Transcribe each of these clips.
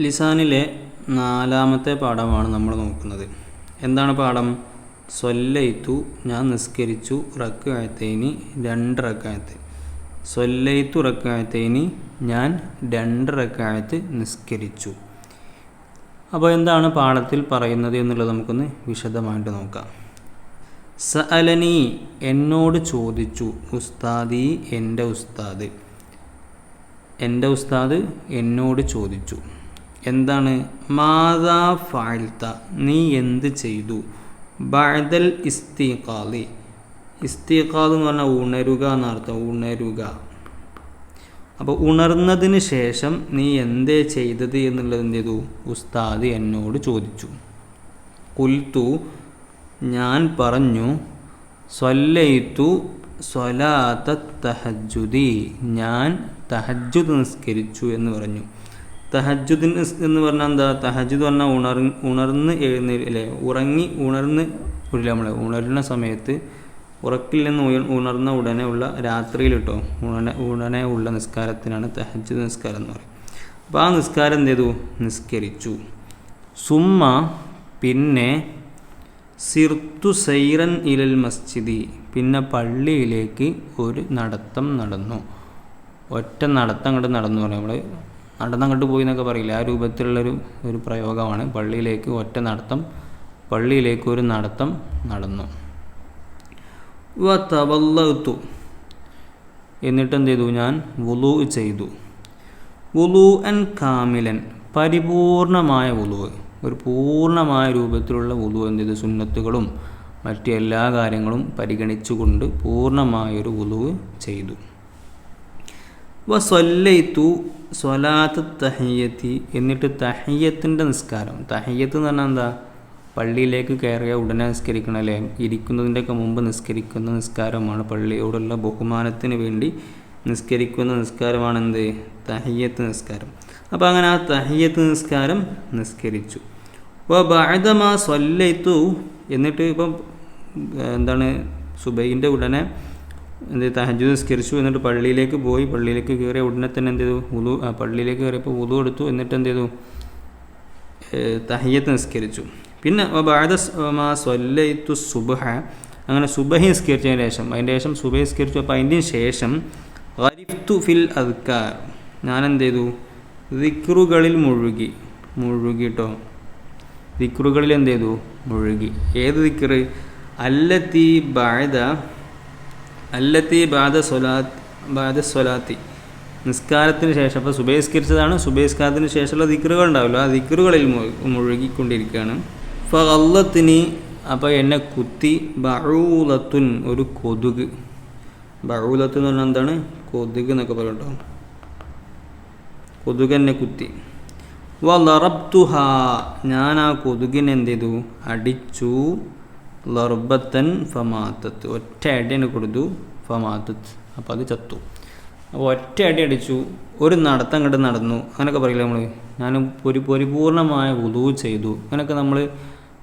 ലിസാനിലെ 4-ാമത്തെ പാഠമാണ് നമ്മൾ നോക്കുന്നത്. എന്താണ് പാഠം? സ്വല്ലൈതു, ഞാൻ നിസ്കരിച്ചു, റക്അത്തൈനി, 2 റക്അത്ത്. സ്വല്ലൈതു റക്അത്തൈനി, ഞാൻ 2 റക്അത്ത് നിസ്കരിച്ചു. അപ്പോൾ എന്താണ് പാഠത്തിൽ പറയുന്നത് എന്നുള്ളത് നമുക്കൊന്ന് വിശദമായിട്ട് നോക്കാം. സഅലനി, എന്നോട് ചോദിച്ചു, ഉസ്താദി, എൻ്റെ ഉസ്താദ്. എൻ്റെ ഉസ്താദ് എന്നോട് ചോദിച്ചു. എന്താണ്? മാദാ ഫഅൽത, നീ എന്ത് ചെയ്തു? ബഅദൽ ഇസ്തിഖാലി, ഇസ്തിഖാൽ എന്ന് പറഞ്ഞാൽ ഉണരുക എന്നർത്ഥം, ഉണരുക. അപ്പോൾ ഉണർന്നതിന് ശേഷം നീ എന്തേ ചെയ്തത് എന്നുള്ളത് എന്ത് ചെയ്തു? ഉസ്താദ് എന്നോട് ചോദിച്ചു. ഖുൽതു, ഞാൻ പറഞ്ഞു, സ്വല്ലൈതു സ്വലാത്ത തഹജ്ജുദി, ഞാൻ തഹജ്ജുദ് നിസ്കരിച്ചു എന്ന് പറഞ്ഞു. തഹജ്ജുദ് എന്ന് പറഞ്ഞാൽ എന്താ? തഹജ്ജുദ് പറഞ്ഞാൽ ഉണർന്ന് അല്ലേ, ഉറങ്ങി ഉണർന്ന് നമ്മൾ ഉണരുന്ന സമയത്ത്, ഉറക്കിൽ നിന്ന് ഉണർന്ന ഉടനെ ഉള്ള രാത്രിയിൽ കേട്ടോ, ഉടനെ ഉള്ള നിസ്കാരത്തിനാണ് തഹജ്ജുദ് നിസ്കാരം എന്ന് പറയും. അപ്പോൾ ആ നിസ്കാരം എന്ത് ചെയ്തു? നിസ്കരിച്ചു. സുമ്മ, പിന്നെ, സിർത്തു സൈറൻ ഇലൽ മസ്ജിദി, പിന്നെ പള്ളിയിലേക്ക് ഒരു നടത്തം നടന്നു. ഒറ്റ നടത്തം അങ്ങോട്ട് നടന്നു പറയാം. നമ്മൾ നടന്നങ്ങോട്ട് പോയി എന്നൊക്കെ പറയില്ല, ആ രൂപത്തിലുള്ളൊരു പ്രയോഗമാണ്. പള്ളിയിലേക്ക് ഒറ്റ നടത്തം, പള്ളിയിലേക്ക് ഒരു നടത്തം നടന്നു. തവല്ലത്തു, എന്നിട്ട് എന്ത് ചെയ്തു? ഞാൻ വുളൂ ചെയ്തു. വുളൂഅൻ കാമിലൻ, പരിപൂർണമായ വുളൂ, ഒരു പൂർണ്ണമായ രൂപത്തിലുള്ള വുളൂ എന്ത് ചെയ്തു? സുന്നത്തുകളും മറ്റ് എല്ലാ കാര്യങ്ങളും പരിഗണിച്ചുകൊണ്ട് പൂർണ്ണമായൊരു വുളൂ ചെയ്തു. സ്വല്ലൈതു സ്വലാത്ത് തഹിയ്യത്തി, എന്നിട്ട് തഹിയ്യത്തിൻ്റെ നിസ്കാരം. തഹിയ്യത്ത് എന്ന് പറഞ്ഞാൽ എന്താ? പള്ളിയിലേക്ക് കയറിയ ഉടനെ നിസ്കരിക്കണം അല്ലേ, ഇരിക്കുന്നതിൻ്റെയൊക്കെ മുമ്പ് നിസ്കരിക്കുന്ന നിസ്കാരമാണ്. പള്ളിയോടുള്ള ബഹുമാനത്തിന് വേണ്ടി നിസ്കരിക്കുന്ന നിസ്കാരമാണ് എന്ത്? തഹിയ്യത്ത് നിസ്കാരം. അപ്പോൾ അങ്ങനെ ആ തഹിയ്യത്ത് നിസ്കാരം നിസ്കരിച്ചു. ബഅദമാ സ്വല്ലൈതു, എന്നിട്ട് ഇപ്പം എന്താണ്, സുബൈൻ്റെ ഉടനെ എന്ത് തഹജ്ജുദ് നിസ്കരിച്ചു. എന്നിട്ട് പള്ളിയിലേക്ക് പോയി, പള്ളിയിലേക്ക് കയറിയ ഉടനെ തന്നെ എന്ത് ചെയ്തു? വുളൂ, പള്ളിയിലേക്ക് കയറിയപ്പോൾ വുളൂ എടുത്തു. എന്നിട്ട് എന്ത് ചെയ്തു? തഹിയ്യത്ത് നിസ്കരിച്ചു. പിന്നെ ബഅദമാ സ്വല്ലൈതു സുബ്ഹ, അങ്ങനെ സുബഹി നിസ്കരിച്ചതിന് ശേഷം, അതിൻ്റെ ശേഷം സുബഹി നിസ്കരിച്ചു. അപ്പോൾ അതിൻ്റെ ശേഷം ഗരിഫ്തു ഫിൽ അദ്കാർ, ഞാൻ എന്ത് ചെയ്തു? ദിക്റുകളിൽ മുഴുകിട്ടോ. ദിക്റുകളിൽ എന്ത് ചെയ്തു? മുഴുകി. ഏത് ദിക്റ്? അല്ലത്തി ബഅദ സ്വലാത്തി, നിസ്കാരത്തിന് ശേഷം. അപ്പോൾ സുബഹി നിസ്കരിച്ചതാണ്, സുബഹി നിസ്കാരത്തിന് ശേഷമുള്ള ദിക്റുകൾ ഉണ്ടാവില്ല, ആ ദിക്റുകളിൽ മുഴുകിക്കൊണ്ടിരിക്കുകയാണ്. ഫഗല്ലത്നി, അപ്പോൾ എന്നെ കുത്തി. ബഊലത്തുൻ, ഒരു കൊതുക്. ബഊലത്ത് എന്ന് പറഞ്ഞാൽ എന്താണ്? കൊതുക് എന്നൊക്കെ പറയട്ടോ. കൊതുക് എന്നെ കുത്തി. വലറബ്തുഹ, ഞാൻ ആ കൊതുകിനെ എന്ത് ചെയ്തു? അടിച്ചു. ലർബത്തൻ ഫമാത്തത്ത്, ഒറ്റ അടിയാണ് കൊടുത്തു. ഫമാത്തത്ത്, അപ്പോൾ അത് ചത്തു. അപ്പോൾ ഒറ്റ അടി അടിച്ചു, ഒരു നടത്തം അങ്ങോട്ട് നടന്നു, അങ്ങനെയൊക്കെ പറയില്ല നമ്മൾ. ഞാൻ പരിപൂർണമായ വുളൂ ചെയ്തു, അങ്ങനെയൊക്കെ നമ്മൾ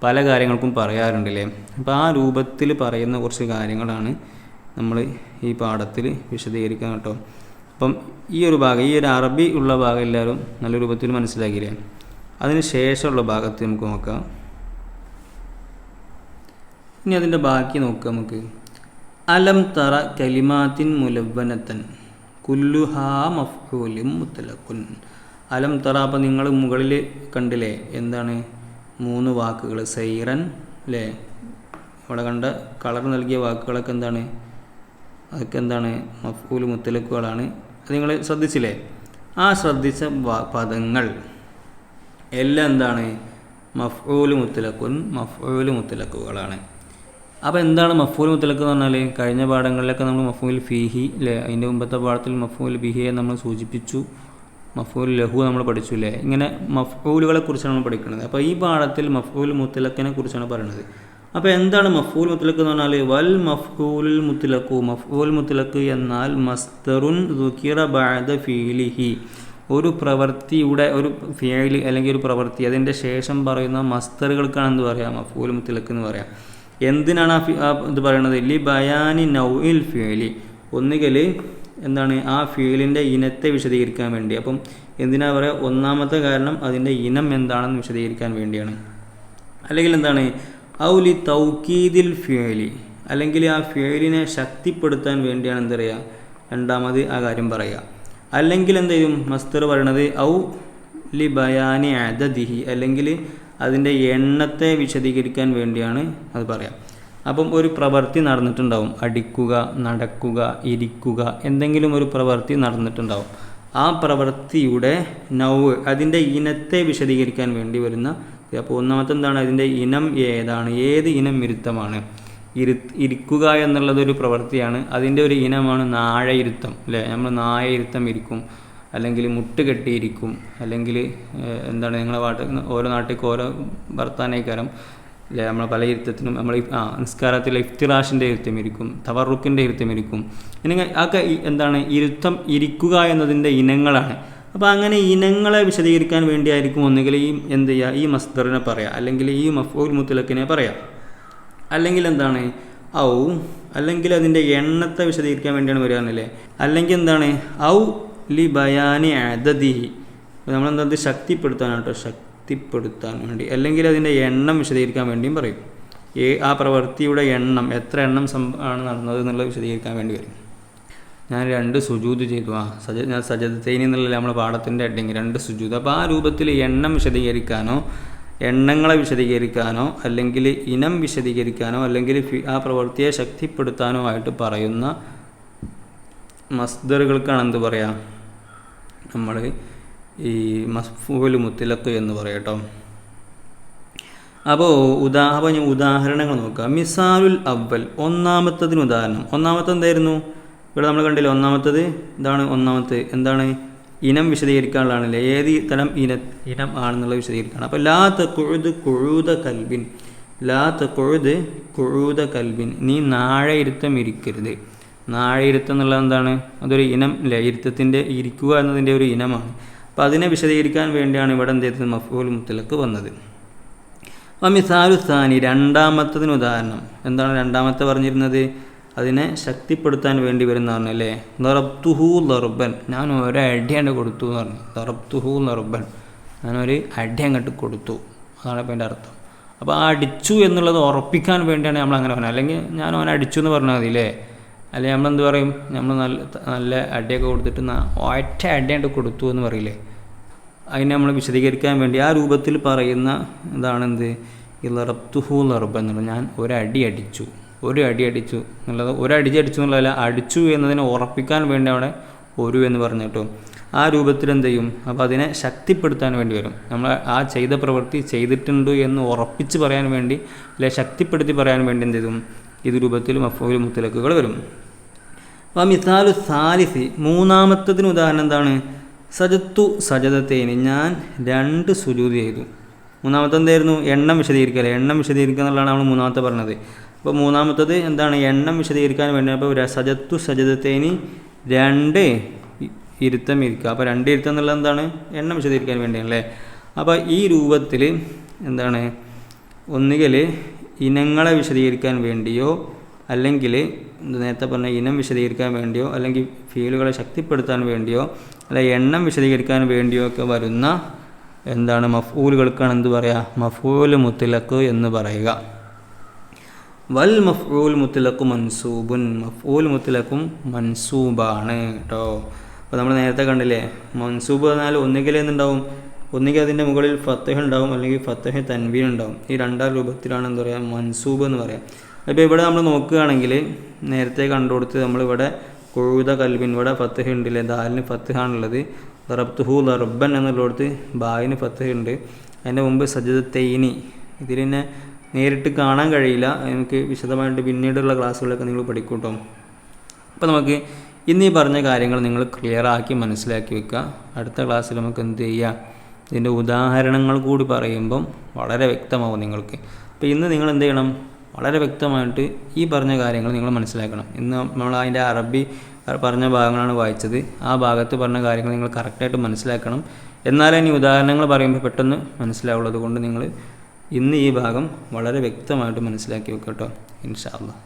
പല കാര്യങ്ങൾക്കും പറയാറുണ്ടല്ലേ. അപ്പോൾ ആ രൂപത്തിൽ പറയുന്ന കുറച്ച് കാര്യങ്ങളാണ് നമ്മൾ ഈ പാഠത്തിൽ വിശദീകരിക്കാൻ കേട്ടോ. അപ്പം ഈ ഒരു ഭാഗം, ഈ ഒരു അറബി ഉള്ള ഭാഗം എല്ലാവരും നല്ല രൂപത്തിൽ മനസ്സിലാക്കിയില്ലേ. അതിന് ശേഷമുള്ള ഭാഗത്ത് നമുക്ക് നോക്കാം. ഇനി അതിൻ്റെ ബാക്കി നോക്കാം നമുക്ക്. അലം തറ കലിമാത്തിൻ മുലവ്വനത്തൻ കുല്ലുഹാ മഫ്ഊലും മുത്തലഖുൻ. അലം തറ, അപ്പം നിങ്ങൾ മുകളിൽ കണ്ടില്ലേ എന്താണ്? 3 വാക്കുകൾ. സൈറൻ അല്ലേ, അവിടെ കണ്ട കളർ നൽകിയ വാക്കുകളൊക്കെ എന്താണ്? അതൊക്കെ എന്താണ്? മഫ്ഊൽ മുത്തലഖുകളാണ്. അത് നിങ്ങൾ ശ്രദ്ധിച്ചില്ലേ? ആ ശ്രദ്ധിച്ച പദങ്ങൾ എല്ലാം എന്താണ്? മഫ്ഊൽ മുത്തലഖുൻ, മഫ്ഊൽ മുത്തലഖുകളാണ്. അപ്പോൾ എന്താണ് മഫ്ഊൽ മുത്തലഖ് എന്ന് പറഞ്ഞാൽ? കഴിഞ്ഞ പാഠങ്ങളിലൊക്കെ നമ്മൾ മഫ്ഊൽ ഫീഹി അല്ലേ, അതിൻ്റെ മുമ്പത്തെ പാഠത്തിൽ മഫ്ഊൽ ബിഹിയെ നമ്മൾ സൂചിപ്പിച്ചു, മഫ്ഊൽ ലഹു നമ്മൾ പഠിച്ചു അല്ലേ. ഇങ്ങനെ മഫ്ഊലുകളെ കുറിച്ചാണ് നമ്മൾ പഠിക്കുന്നത്. അപ്പോൾ ഈ പാഠത്തിൽ മഫ്ഊൽ മുത്തലഖിനെ കുറിച്ചാണ് പറയുന്നത്. അപ്പോൾ എന്താണ് മഫ്ഊൽ മുത്തലഖ് എന്ന് പറഞ്ഞാൽ? വൽ മഫ്ഊലുൽ മുത്തലഖു, മഫ്ഊൽ മുത്തലഖ് എന്നാൽ മസ്ദറുൻ ദുകിറ ബഅദ ഫീലിഹി, ഒരു പ്രവൃത്തിയുടെ, ഒരു ഫിഅൽ അല്ലെങ്കിൽ ഒരു പ്രവൃത്തി, അതിൻ്റെ ശേഷം പറയുന്ന മസ്ദറുകൾക്കാണ് എന്ത് പറയുക? മഫ്ഊൽ മുത്തലഖ് എന്ന് പറയാം. എന്തിനാണ് ഇത് പറയുന്നത്? ലി ബയാനി നൗഇൽ ഫിഅലി, ഒന്നുകിൽ എന്താണ്? ആ ഫിഅലിൻ്റെ ഇനത്തെ വിശദീകരിക്കാൻ വേണ്ടി. അപ്പം എന്തിനാ പറയുക? ഒന്നാമത്തെ കാരണം അതിൻ്റെ ഇനം എന്താണെന്ന് വിശദീകരിക്കാൻ വേണ്ടിയാണ്. അല്ലെങ്കിൽ എന്താണ്? ഔലി തൗക്കീദിൽ ഫിയലി, അല്ലെങ്കിൽ ആ ഫിയലിനെ ശക്തിപ്പെടുത്താൻ വേണ്ടിയാണ് എന്ത് പറയുക? രണ്ടാമത് ആ കാര്യം പറയുക. അല്ലെങ്കിൽ എന്ത് ചെയ്യും? മസ്ദർ പറയണത് ഔ ലി ബയാനി അദദിഹി, അല്ലെങ്കിൽ അതിൻ്റെ എണ്ണത്തെ വിശദീകരിക്കാൻ വേണ്ടിയാണ് അത് പറയാം. അപ്പം ഒരു പ്രവൃത്തി നടന്നിട്ടുണ്ടാവും, അടിക്കുക, നടക്കുക, ഇരിക്കുക, എന്തെങ്കിലും ഒരു പ്രവൃത്തി നടന്നിട്ടുണ്ടാവും. ആ പ്രവൃത്തിയുടെ നൗവ്, അതിൻ്റെ ഇനത്തെ വിശദീകരിക്കാൻ വേണ്ടി വരുന്ന. അപ്പോൾ ഒന്നാമത്തെ എന്താണ്? അതിൻ്റെ ഇനം ഏതാണ്, ഏത് ഇനം ഇരുത്തമാണ്. ഇരിക്കുക എന്നുള്ളതൊരു പ്രവൃത്തിയാണ്, അതിൻ്റെ ഒരു ഇനമാണ് നാഴയിരുത്തം അല്ലേ? നമ്മൾ നായയിരുത്തം ഇരിക്കും, അല്ലെങ്കിൽ മുട്ട് കെട്ടിയിരിക്കും, അല്ലെങ്കിൽ എന്താണ് നിങ്ങളെ ഓരോ നാട്ടിലേക്ക് ഓരോ വർത്താനേക്കാരം അല്ലേ? നമ്മൾ പല ഇരുത്തത്തിനും നമ്മൾ നിസ്കാരത്തിൽ ഇഫ്തിറാഷിൻ്റെ ഇരുത്തം ഇരിക്കും, തവറുക്കിൻ്റെ ഇരുത്തം ഇരിക്കും. ഇനി ഒക്കെ എന്താണ്? ഇരുത്തം ഇരിക്കുക എന്നതിൻ്റെ ഇനങ്ങളാണ്. അപ്പോൾ അങ്ങനെ ഇനങ്ങളെ വിശദീകരിക്കാൻ വേണ്ടിയായിരിക്കും ഒന്നുകിൽ ഈ എന്ത് ചെയ്യുക? ഈ മസ്ദറിനെ പറയാം, അല്ലെങ്കിൽ ഈ മഫ്ഊൽ മുത്ലഖിനെ പറയാം. അല്ലെങ്കിൽ എന്താണ്? ഔ, അല്ലെങ്കിൽ അതിൻ്റെ എണ്ണത്തെ വിശദീകരിക്കാൻ വേണ്ടിയാണ് വരികയാണല്ലേ. അല്ലെങ്കിൽ എന്താണ്? ഔ ലി ബയാനി അദദിഹി, നമ്മളെന്താ ശക്തിപ്പെടുത്താനാണ് കേട്ടോ, ശക്തിപ്പെടുത്താൻ വേണ്ടി. അല്ലെങ്കിൽ അതിൻ്റെ എണ്ണം വിശദീകരിക്കാൻ വേണ്ടിയും പറയും. ആ പ്രവൃത്തിയുടെ എണ്ണം, എത്ര എണ്ണം ആണ് നടന്നത് എന്നുള്ളത് വിശദീകരിക്കാൻ വേണ്ടി വരും. ഞാൻ 2 സുജൂദ് ചെയ്തു, ഞാൻ സജദത്തൈനി എന്നുള്ള നമ്മുടെ പാഠത്തിൻ്റെ ഹെഡിങ് 2 സുജൂദ്. അപ്പോൾ ആ രൂപത്തിൽ എണ്ണം വിശദീകരിക്കാനോ, എണ്ണങ്ങളെ വിശദീകരിക്കാനോ, അല്ലെങ്കിൽ ഇനം വിശദീകരിക്കാനോ, അല്ലെങ്കിൽ ആ പ്രവൃത്തിയെ ശക്തിപ്പെടുത്താനോ ആയിട്ട് പറയുന്ന മസ്ദറുകൾക്കാണ് എന്ത് പറയാം? നമ്മൾ ഈ മഫ്ഊൽ മുത്ലഖ് എന്ന് പറയട്ടോ. അപ്പോൾ ഉദാഹരണങ്ങൾ നോക്കുക. മിസാലുൽ അവൽ, ഒന്നാമത്തതിന് ഉദാഹരണം. ഒന്നാമത്തെ എന്തായിരുന്നു? ഇവിടെ നമ്മൾ കണ്ടില്ലേ, ഒന്നാമത്തത് ഇതാണ്. ഒന്നാമത്തെ എന്താണ്? ഇനം വിശദീകരിക്കാനുള്ളതാണല്ലേ. ഏത് തരം ഇനം ആണെന്നുള്ളത് വിശദീകരിക്കണം. അപ്പോൾ ലാ തഖുദ് ഖുഊദ കൽബിൻ, ലാ തഖുദ് ഖുഊദ കൽബിൻ, നീ നാഴയിരുത്തം ഇരിക്കരുത്. നാഴയിരുത്തം എന്നുള്ളത് എന്താണ്? അതൊരു ഇനം അല്ലേ? ഇരുത്തത്തിൻ്റെ ഇരിക്കുക എന്നതിൻ്റെ ഒരു ഇനമാണ്. അപ്പോൾ അതിനെ വിശദീകരിക്കാൻ വേണ്ടിയാണ് ഇവിടെ എന്ത് ചെയ്തത്? മഫ്ഊൽ മുത്ലഖ് വന്നത്. മിസാലു സാനി, രണ്ടാമത്തതിന് ഉദാഹരണം. എന്താണ് രണ്ടാമത്തെ പറഞ്ഞിരുന്നത്? അതിനെ ശക്തിപ്പെടുത്താൻ വേണ്ടി വരുന്നതാണ് അല്ലേ. ദറബ്തുഹു ദർബൻ, ഞാൻ ഒരു അടി അങ്ങോട്ട് കൊടുത്തു എന്ന് പറഞ്ഞു. ദറബ്തുഹു ദർബൻ, ഞാനൊരു അടി അങ്ങോട്ട് കൊടുത്തു, അതാണ് ഇപ്പോൾ എൻ്റെ അർത്ഥം. അപ്പോൾ ആ അടിച്ചു എന്നുള്ളത് ഉറപ്പിക്കാൻ വേണ്ടിയാണ് നമ്മൾ അങ്ങനെ പറഞ്ഞത്. അല്ലെങ്കിൽ ഞാൻ അവനെ അടിച്ചു എന്ന് പറഞ്ഞാൽ മതിയില്ലേ. അല്ലെങ്കിൽ നമ്മളെന്ത് പറയും? നമ്മൾ നല്ല അടിയൊക്കെ കൊടുത്തിട്ട് ഒറ്റ അടിയായിട്ട് കൊടുത്തു എന്ന് പറയില്ലേ. അതിനെ നമ്മൾ വിശദീകരിക്കാൻ വേണ്ടി ആ രൂപത്തിൽ പറയുന്ന ഇതാണെന്ത്? ഈ ലറബ്തുഹു ലർബൻ എന്നുള്ളത്. ഞാൻ ഒരു അടി അടിച്ചു എന്നുള്ളത്, ഒരടി അടിച്ചു എന്നുള്ളതല്ല, അടിച്ചു എന്നതിനെ ഉറപ്പിക്കാൻ വേണ്ടി അവിടെ ഒരു എന്ന് പറഞ്ഞിട്ടോ ആ രൂപത്തിൽ എന്ത് ചെയ്യും? അപ്പോൾ അതിനെ ശക്തിപ്പെടുത്താൻ വേണ്ടി വരും. നമ്മൾ ആ ചെയ്ത പ്രവൃത്തി ചെയ്തിട്ടുണ്ട് എന്ന് ഉറപ്പിച്ച് പറയാൻ വേണ്ടി, അല്ലെ ശക്തിപ്പെടുത്തി പറയാൻ വേണ്ടി എന്ത് ചെയ്യും? ഇത് രൂപത്തിൽ മഫ്ഊൽ മുത്ലഖുകൾ വരും. അപ്പോൾ മിസാലു സാലിസി, മൂന്നാമത്തതിന് ഉദാഹരണം എന്താണ്? സജത്തു സജദത്തൈനി, ഞാൻ 2 സുജൂദ് ചെയ്തു. മൂന്നാമത്തെ എന്തായിരുന്നു? എണ്ണം വിശദീകരിക്കുക. എണ്ണം വിശദീകരിക്കുക എന്നുള്ളതാണ് നമ്മൾ മൂന്നാമത്തെ പറഞ്ഞത്. അപ്പോൾ മൂന്നാമത്തത് എന്താണ്? എണ്ണം വിശദീകരിക്കാൻ വേണ്ടി. അപ്പോൾ സജത്തു സജദത്തൈനി, 2 ഇരുത്തം ഇരിക്കുക. അപ്പോൾ 2 ഇരുത്തം എന്നുള്ളത് എന്താണ്? എണ്ണം വിശദീകരിക്കാൻ വേണ്ടിയാണല്ലേ. അപ്പോൾ ഈ രൂപത്തിൽ എന്താണ്? ഒന്നുകിൽ ഇനങ്ങളെ വിശദീകരിക്കാൻ വേണ്ടിയോ, അല്ലെങ്കിൽ നേരത്തെ പറഞ്ഞ ഇനം വിശദീകരിക്കാൻ വേണ്ടിയോ, അല്ലെങ്കിൽ ഫീലുകളെ ശക്തിപ്പെടുത്താൻ വേണ്ടിയോ, അല്ല എണ്ണം വിശദീകരിക്കാൻ വേണ്ടിയോ ഒക്കെ വരുന്ന എന്താണ്? മഫ്ഊലുകൾക്കാണ് എന്ത് പറയുക? മഫ്ഊൽ മുത്ലഖ് എന്ന് പറയുക. വൽ മഫ്ഊൽ മുത്ലഖു മൻസൂബുൻ, മഫ്ഊൽ മുത്ലഖും മൻസൂബാണ് കേട്ടോ. അപ്പോൾ നമ്മൾ നേരത്തെ കണ്ടില്ലേ, മൻസൂബ് എന്നാൽ ഒന്നുകിൽ എന്തുണ്ടാവും? ഒന്നുകിൽ അതിൻ്റെ മുകളിൽ ഫത്തഹ് ഉണ്ടാവും, അല്ലെങ്കിൽ ഫത്തഹ് തൻവീൻ ഉണ്ടാവും. ഈ 2 രൂപത്തിലാണ് എന്താ പറയുക? മൻസൂബ് എന്ന് പറയാം. അപ്പോൾ ഇവിടെ നമ്മൾ നോക്കുകയാണെങ്കിൽ നേരത്തെ കണ്ടുകൊടുത്ത് നമ്മളിവിടെ ഖുഊദ കൽബിൻ, ഇവിടെ ഫത്തഹ് ഉണ്ടല്ലേ, ദാലിന് ഫത്തഹാണുള്ളത്. ദറബ്തുഹു ദർബൻ എന്നുള്ളിടത്ത് ബായിന് ഫത്തഹ് ഉണ്ട്. അതിൻ്റെ മുമ്പ് സജദത്തൈനി, ഇതിനെ നേരിട്ട് കാണാൻ കഴിയില്ല, നമുക്ക് വിശദമായിട്ട് പിന്നീടുള്ള ക്ലാസ്സുകളിലൊക്കെ നിങ്ങൾ പഠിക്കും കേട്ടോ. അപ്പോൾ നമുക്ക് ഇന്ന് ഈ പറഞ്ഞ കാര്യങ്ങൾ നിങ്ങൾ ക്ലിയറാക്കി മനസ്സിലാക്കി വെക്കുക. അടുത്ത ക്ലാസ്സിൽ നമുക്ക് എന്ത് ചെയ്യുക? ഇതിൻ്റെ ഉദാഹരണങ്ങൾ കൂടി പറയുമ്പം വളരെ വ്യക്തമാവും നിങ്ങൾക്ക്. അപ്പോൾ ഇന്ന് നിങ്ങൾ എന്ത് ചെയ്യണം? വളരെ വ്യക്തമായിട്ട് ഈ പറഞ്ഞ കാര്യങ്ങൾ നിങ്ങൾ മനസ്സിലാക്കണം. ഇന്ന് നമ്മൾ അതിൻ്റെ അറബി പറഞ്ഞ ഭാഗങ്ങളാണ് വായിച്ചത്. ആ ഭാഗത്ത് പറഞ്ഞ കാര്യങ്ങൾ നിങ്ങൾ കറക്റ്റായിട്ട് മനസ്സിലാക്കണം. എന്നാലേ ഇനി ഉദാഹരണങ്ങൾ പറയുമ്പോൾ പെട്ടെന്ന് മനസ്സിലാവുള്ളത് കൊണ്ട് നിങ്ങൾ ഇന്ന് ഈ ഭാഗം വളരെ വ്യക്തമായിട്ട് മനസ്സിലാക്കി വെക്കട്ടോ ഇൻഷാ അല്ലാഹ്.